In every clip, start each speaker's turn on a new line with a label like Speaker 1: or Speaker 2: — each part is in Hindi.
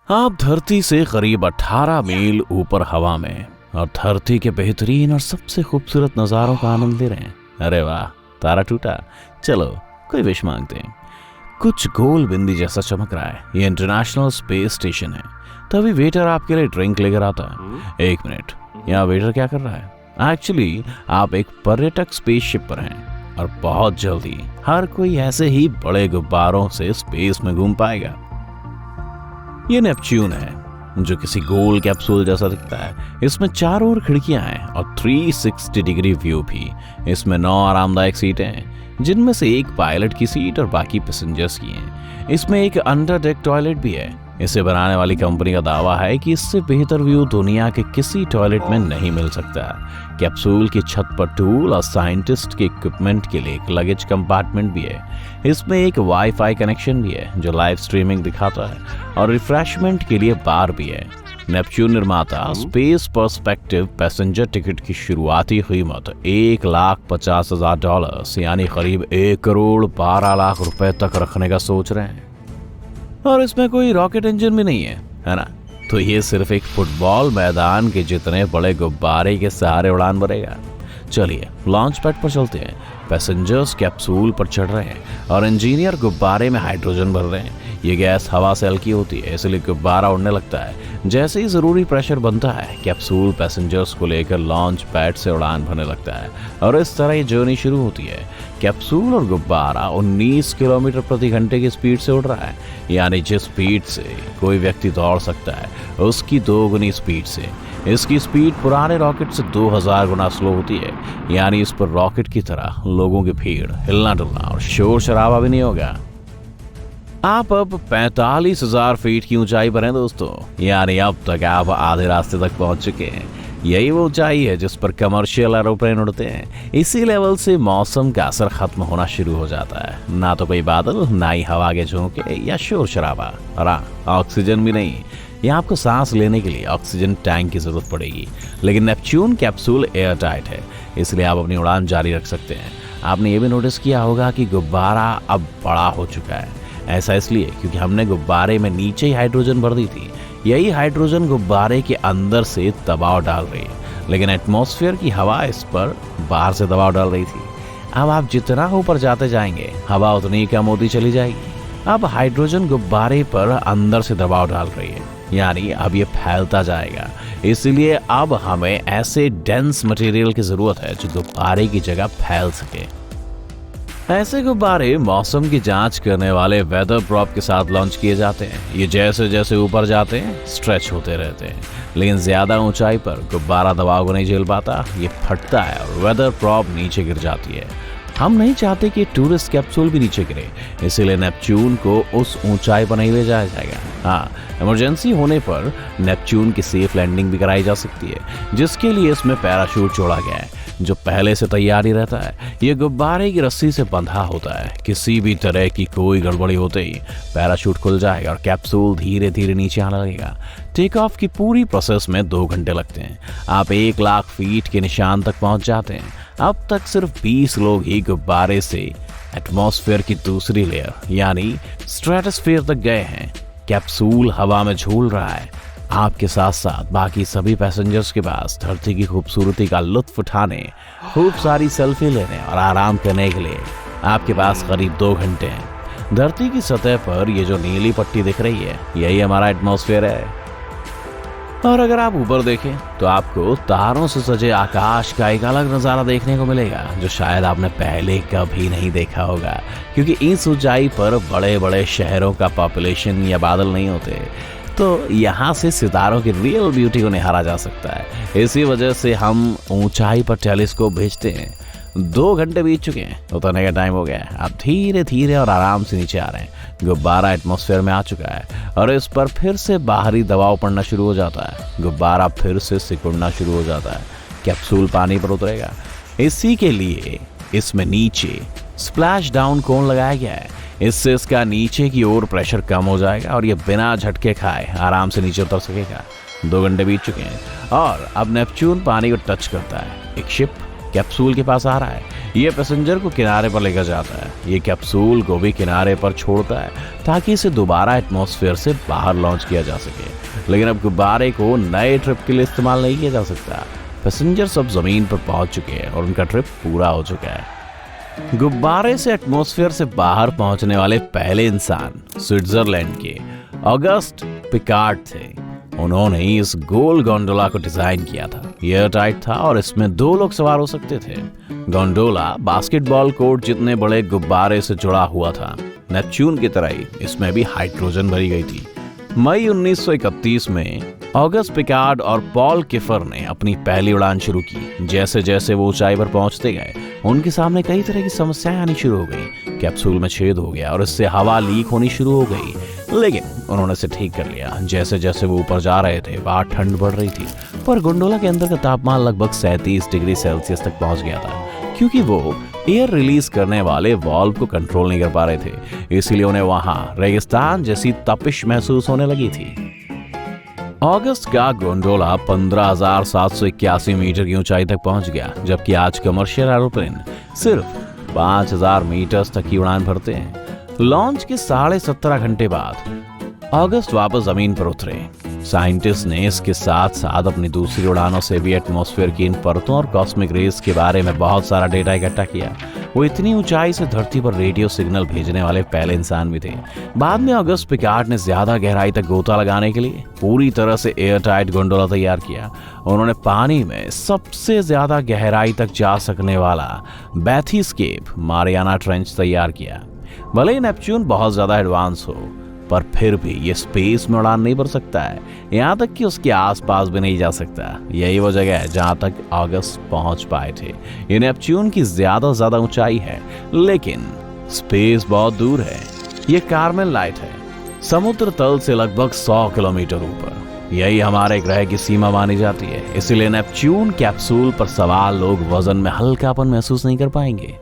Speaker 1: आप धरती से करीब 18 मील ऊपर हवा में और धरती के बेहतरीन और सबसे खूबसूरत नज़ारों का आनंद ले रहे हैं। अरे वाह, तारा टूटा, चलो कोई विश मांगते हैं। कुछ गोल बिंदी जैसा चमक रहा है। ये इंटरनेशनल स्पेस स्टेशन है। तभी वेटर आपके लिए ड्रिंक लेकर आता है। एक मिनट, यहाँ वेटर क्या कर रहा है? एक्चुअली आप एक पर्यटक स्पेसशिप पर हैं और बहुत जल्दी हर कोई ऐसे ही बड़े गुब्बारों से स्पेस में घूम पाएगा। ये नेपच्यून है जो किसी गोल कैप्सूल जैसा दिखता है। इसमें चारों ओर खिड़कियां हैं और 360 डिग्री व्यू भी। इसमें 9 आरामदायक सीटें हैं, जिनमें से एक पायलट की सीट और बाकी पैसेंजर्स की हैं। इसमें एक अंडर डेक टॉयलेट भी है। इसे बनाने वाली कंपनी का दावा है कि इससे बेहतर व्यू दुनिया के किसी टॉयलेट में नहीं मिल सकता। कैप्सूल की छत पर टूल और साइंटिस्ट के इक्विपमेंट के लिए एक लगेज कंपार्टमेंट भी है। इसमें एक वाईफाई कनेक्शन भी है जो लाइव स्ट्रीमिंग दिखाता है और रिफ्रेशमेंट के लिए बार भी है। नेपच्यून निर्माता स्पेस पर्सपेक्टिव पैसेंजर टिकट की शुरुआती कीमत $1,50,000 यानी करीब 1,12,00,000 रुपए तक रखने का सोच रहे हैं। और इसमें कोई रॉकेट इंजन भी नहीं है ना? तो ये सिर्फ एक फुटबॉल मैदान के जितने बड़े गुब्बारे के सहारे उड़ान भरेगा। चलिए लॉन्च पैड पर चलते हैं। पैसेंजर्स कैप्सूल पर चढ़ रहे हैं और इंजीनियर गुब्बारे में हाइड्रोजन भर रहे हैं। ये गैस हवा से हल्की होती है, इसलिए गुब्बारा उड़ने लगता है। जैसे ही जरूरी प्रेशर बनता है, कैप्सूल पैसेंजर्स को लेकर लॉन्च पैड से उड़ान भरने लगता है और इस तरह ये जर्नी शुरू होती है। कैप्सूल और गुब्बारा 19 किलोमीटर प्रति घंटे की स्पीड से उड़ रहा है, यानी जिस स्पीड से कोई व्यक्ति दौड़ सकता है उसकी 2 गुनी स्पीड से। इसकी स्पीड पुराने रॉकेट से 2000 गुना स्लो होती है, यानी इस पर रॉकेट की तरह लोगों की भीड़, हिलना डुलना और शोर शराबा भी नहीं होगा। आप अब 45,000 फीट की ऊंचाई पर हैं दोस्तों, यानी अब तक आप आधे रास्ते तक पहुंच चुके हैं। यही वो ऊंचाई है जिस पर कमर्शियल एरोप्लेन उड़ते हैं। इसी लेवल से मौसम का असर खत्म होना शुरू हो जाता है। ना तो कोई बादल, ना ही हवा के झोंके या शोर शराबा, और ऑक्सीजन भी नहीं। यहाँ आपको सांस लेने के लिए ऑक्सीजन टैंक की जरूरत पड़ेगी, लेकिन नेपच्यून कैप्सूल एयर टाइट है, इसलिए आप अपनी उड़ान जारी रख सकते हैं। आपने ये भी नोटिस किया होगा कि गुब्बारा अब बड़ा हो चुका है। ऐसा इसलिए क्योंकि हमने गुब्बारे में नीचे ही हाइड्रोजन भर दी थी। यही हाइड्रोजन गुब्बारे के अंदर से दबाव डाल रही है, लेकिन एटमॉस्फेयर की हवा इस पर बाहर से दबाव डाल रही थी। अब आप जितना ऊपर जाते जाएंगे, हवा उतनी ही कम होती चली जाएगी। अब हाइड्रोजन गुब्बारे पर अंदर से दबाव डाल रही है, यानी अब ये फैलता जाएगा। इसलिए अब हमें ऐसे डेंस मटेरियल की जरूरत है जो गुब्बारे की जगह फैल सके। ऐसे गुब्बारे मौसम की जांच करने वाले वेदर प्रॉप के साथ लॉन्च किए जाते हैं। ये जैसे जैसे ऊपर जाते हैं स्ट्रेच होते रहते हैं, लेकिन ज्यादा ऊंचाई पर गुब्बारा दबाव को नहीं झेल पाता। ये फटता है और वेदर प्रॉप नीचे गिर जाती है। हम नहीं चाहते कि टूरिस्ट कैप्सूल भी नीचे गिरे, इसीलिए नेपच्यून को उस ऊंचाई पर नहीं भेजा जाएगा। हाँ, इमरजेंसी होने पर नेपच्यून की सेफ लैंडिंग भी कराई जा सकती है, जिसके लिए इसमें पैराशूट जोड़ा गया है जो पहले से तैयार ही रहता है। ये गुब्बारे की रस्सी से बंधा होता है। किसी भी तरह की कोई गड़बड़ी होते ही पैराशूट खुल जाएगा और कैप्सूल धीरे धीरे नीचे आने लगेगा। टेक ऑफ की पूरी प्रोसेस में 2 घंटे लगते हैं। आप 1,00,000 फीट के निशान तक पहुंच जाते हैं। अब तक सिर्फ 20 लोग ही गुब्बारे से एटमॉस्फेयर की दूसरी लेयर यानी स्ट्रेटोस्फेयर तक गए हैं। कैप्सूल हवा में झूल रहा है। आपके साथ साथ बाकी सभी पैसेंजर्स के पास धरती की खूबसूरती का लुत्फ उठाने, खूब सारी सेल्फी लेने और आराम करने के लिए आपके पास करीब 2 घंटे हैं। धरती की सतह पर ये जो नीली पट्टी दिख रही है, यही हमारा एटमॉस्फेयर है। और अगर आप ऊपर देखें तो आपको तारों से सजे आकाश का एक अलग नज़ारा देखने को मिलेगा जो शायद आपने पहले कभी नहीं देखा होगा, क्योंकि इस ऊंचाई पर बड़े बड़े शहरों का पॉपुलेशन या बादल नहीं होते। तो यहाँ से सितारों की रियल ब्यूटी को निहारा जा सकता है। इसी वजह से हम ऊंचाई पर टेलीस्कोप भेजते हैं। 2 घंटे बीत चुके हैं, उतरने का टाइम हो गया है। आप धीरे धीरे और आराम से नीचे आ रहे हैं। गुब्बारा एटमॉस्फेयर में आ चुका है और इस पर फिर से बाहरी दबाव पड़ना शुरू हो जाता है। गुब्बारा फिर से सिकुड़ना शुरू हो जाता है। कैप्सूल पानी पर उतरेगा। इसी के लिए इसमें नीचे स्प्लैश डाउन कोन लगाया गया है। इससे इसका नीचे की ओर प्रेशर कम हो जाएगा और ये बिना झटके खाए आराम से नीचे उतर सकेगा। 2 घंटे बीत चुके हैं और अब नेपच्यून पानी को टच करता है। एक शिप कैप्सूल के पास आ रहा है। ये पैसेंजर को किनारे पर लेकर जाता है। ये कैप्सूल को भी किनारे पर छोड़ता है ताकि इसे दोबारा एटमॉस्फेयर से बाहर लॉन्च किया जा सके। लेकिन अब गुब्बारे को नए ट्रिप के लिए इस्तेमाल नहीं किया जा सकता। पैसेंजर सब जमीन पर पहुंच चुके हैं और उनका ट्रिप पूरा हो चुका है। गुब्बारे से एटमॉस्फेयर से बाहर पहुंचने वाले पहले इंसान स्विट्जरलैंड के ऑगस्ट पिकार्ड थे। उन्होंने इस गोल गोंडोला को डिजाइन किया था। एयर टाइट था और इसमें 2 लोग सवार हो सकते थे। गोंडोला बास्केटबॉल कोर्ट जितने बड़े गुब्बारे से जुड़ा हुआ था। नेपच्यून की तरह ही इसमें भी हाइड्रोजन भरी गई थी। मई 1931 में ऑगस्ट पिकार्ड और पॉल किफर ने अपनी पहली उड़ान शुरू की। जैसे जैसे वो ऊंचाई पर पहुंचते गए, उनके सामने कई तरह की समस्याएं आनी शुरू हो गई। कैप्सूल में छेद हो गया और इससे हवा लीक होनी शुरू हो गई, लेकिन उन्होंने इसे ठीक कर लिया। जैसे जैसे वो ऊपर जा रहे थे, बाहर ठंड बढ़ रही थी, पर गोंडोला के अंदर का तापमान लगभग 37 डिग्री सेल्सियस तक पहुंच गया था, क्योंकि वो एयर रिलीज करने वाले वाल्व को कंट्रोल नहीं कर पा रहे थे। इसीलिए उन्हें वहां रेगिस्तान जैसी तपिश महसूस होने लगी थी। अगस्त का गोंडोला 15,781 मीटर की ऊंचाई तक पहुंच गया, जबकि आज कमर्शियल एरोप्लेन सिर्फ 5,000 मीटर तक की उड़ान भरते हैं। लॉन्च के 17.5 घंटे बाद अगस्त वापस जमीन पर उतरे। साइंटिस्ट ने इसके साथ साथ अपनी दूसरी उड़ानों से भी एटमॉस्फेयर की इन परतों और कॉस्मिक रेज के बारे में बहुत सारा डेटा इकट्ठा किया। वो इतनी ऊंचाई से धरती पर रेडियो सिग्नल भेजने वाले पहले इंसान भी थे। बाद में अगस्त पिकार्ड ने ज्यादा गहराई तक गोता लगाने के लिए पूरी तरह से एयर टाइट गोंडोला तैयार किया। उन्होंने पानी में सबसे ज्यादा गहराई तक जा सकने वाला बैथीस्केप मारियाना ट्रेंच तैयार किया। भले ही नेपच्यून बहुत ज्यादा एडवांस हो, पर फिर भी ये स्पेस में उड़ान नहीं भर सकता है, यहाँ तक कि उसके आसपास भी नहीं जा सकता। यही वो जगह है जहाँ तक अगस्त पहुंच पाए थे। ये नेपच्यून की ज्यादा ऊंचाई है, लेकिन स्पेस बहुत दूर है। ये कार्मेन लाइट है, समुद्र तल से लगभग 100 किलोमीटर ऊपर। यही हमारे ग्रह की सीमा मानी जाती है। इसीलिए नेपच्यून कैप्सूल पर सवार लोग वजन में हल्कापन महसूस नहीं कर पाएंगे।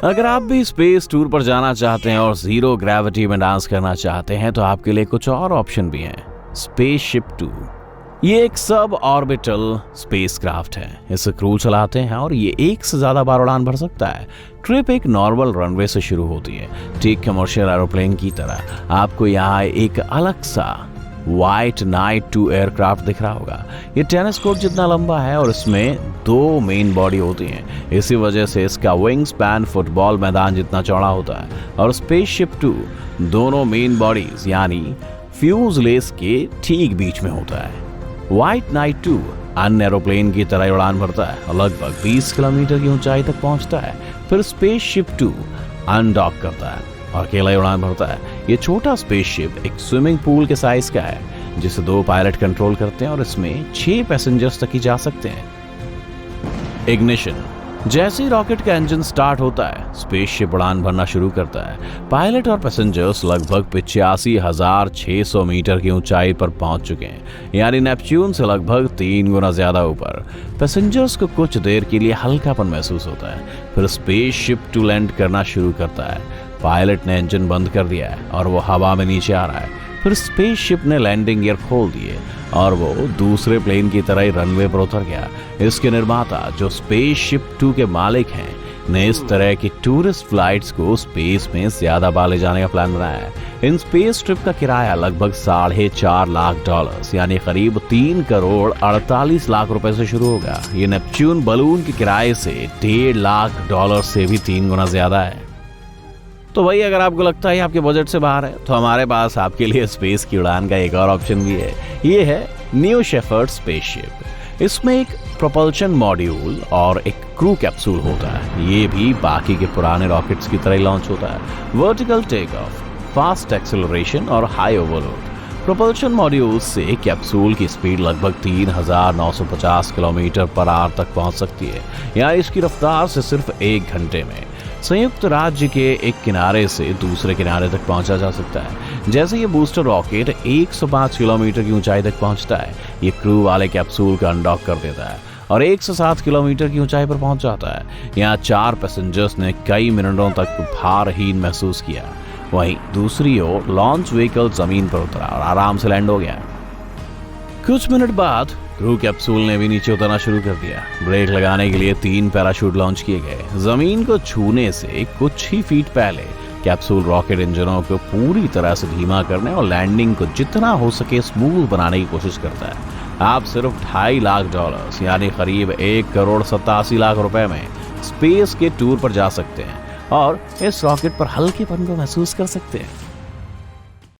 Speaker 1: अगर आप भी स्पेस टूर पर जाना चाहते हैं और जीरो ग्रेविटी में डांस करना चाहते हैं, तो आपके लिए कुछ और ऑप्शन भी हैं। स्पेसशिप 2 ये एक सब ऑर्बिटल स्पेसक्राफ्ट है। इसे क्रू चलाते हैं और ये 1 से ज्यादा बार उड़ान भर सकता है। ट्रिप एक नॉर्मल रनवे से शुरू होती है, ठीक कमर्शियल एरोप्लेन की तरह। आपको यहाँ एक अलग सा व्हाइट नाइट 2 एयरक्राफ्ट दिख रहा होगा। ये टेनिस कोर्ट जितना लंबा है और इसमें 2 मेन बॉडी होती हैं। इसी वजह से इसका विंग स्पैन फुटबॉल मैदान जितना चौड़ा होता है। और स्पेसशिप 2 दोनों मेन बॉडीज यानी फ्यूजलेज के ठीक बीच में होता है। व्हाइट नाइट 2 अन्य एरोप्लेन की तरह उड़ान भरता है और लगभग 20 किलोमीटर की ऊंचाई तक पहुंचता है। फिर स्पेसशिप 2 अनडॉक करता है और अकेला ही उड़ान भरता है। ये छोटा स्पेसशिप एक स्विमिंग पूल के साइज का है, जिसे 2 पायलट कंट्रोल करते हैं और इसमें 6 पैसेंजर्स तक ही जा सकते हैं। इग्निशन जैसे ही रॉकेट का इंजन स्टार्ट होता है, स्पेसशिप उड़ान भरना शुरू करता है। पायलट और पैसेंजर्स लगभग 85,600 मीटर की ऊंचाई पर पहुंच चुके हैं, यानी नेपच्यून से लगभग 3 गुना ज्यादा ऊपर। पैसेंजर्स को कुछ देर के लिए हल्कापन महसूस होता है। फिर स्पेसशिप 2 लैंड करना शुरू करता है। पायलट ने इंजन बंद कर दिया है और वो हवा में नीचे आ रहा है। फिर स्पेसशिप ने लैंडिंग गियर खोल दिए और वो दूसरे प्लेन की तरह ही रनवे पर उतर गया। इसके निर्माता, जो स्पेसशिप 2 के मालिक हैं, ने इस तरह की टूरिस्ट फ्लाइट्स को स्पेस में ज्यादा बार ले जाने का प्लान बनाया है। इन स्पेस ट्रिप का किराया लगभग $4.5 लाख यानी करीब 3 करोड़ 48 लाख रुपए से शुरू होगा। ये नेपच्यून बलून के किराए से $1.5 लाख से भी 3 गुना ज्यादा है। तो भाई, अगर आपको लगता है आपके बजट से बाहर है, तो हमारे पास आपके लिए स्पेस की उड़ान का एक और ऑप्शन भी है। ये है न्यू शेफर्ड स्पेसशिप। इसमें एक प्रोपल्शन मॉड्यूल और एक क्रू कैप्सूल होता है। ये भी बाकी के पुराने रॉकेट्स की तरह लॉन्च होता है। Vertical take off, fast acceleration और हाई ओवरलोड। प्रोपल्शन मॉड्यूल से कैप्सूल की स्पीड लगभग 3,950 किलोमीटर पर आवर तक पहुंच सकती है, यानी इसकी रफ्तार से सिर्फ 1 घंटे में संयुक्त राज्य के एक किनारे से दूसरे किनारे तक पहुंचा जा सकता है। जैसे ये बूस्टर रॉकेट 105 किलोमीटर की ऊंचाई तक पहुंचता है, ये क्रू वाले कैप्सूल का अनडॉक कर देता है और 107 किलोमीटर की ऊंचाई पर पहुंच जाता है। यहाँ 4 पैसेंजर्स ने कई मिनटों तक भारहीन महसूस किया। वहीं दूसरी ओर लॉन्च व्हीकल जमीन पर उतरा और आराम से लैंड हो गया। कुछ मिनट बाद क्रू कैप्सूल ने भी नीचे उतरना शुरू कर दिया। ब्रेक लगाने के लिए 3 पैराशूट लॉन्च किए गए। जमीन को छूने से कुछ ही फीट पहले कैप्सूल रॉकेट इंजनों को पूरी तरह से धीमा करने और लैंडिंग को जितना हो सके स्मूथ बनाने की कोशिश करता है। आप सिर्फ $2.5 लाख यानी करीब 1,87 करोड़ रुपए में स्पेस के टूर पर जा सकते हैं और इस रॉकेट पर हल्केपन को महसूस कर सकते हैं।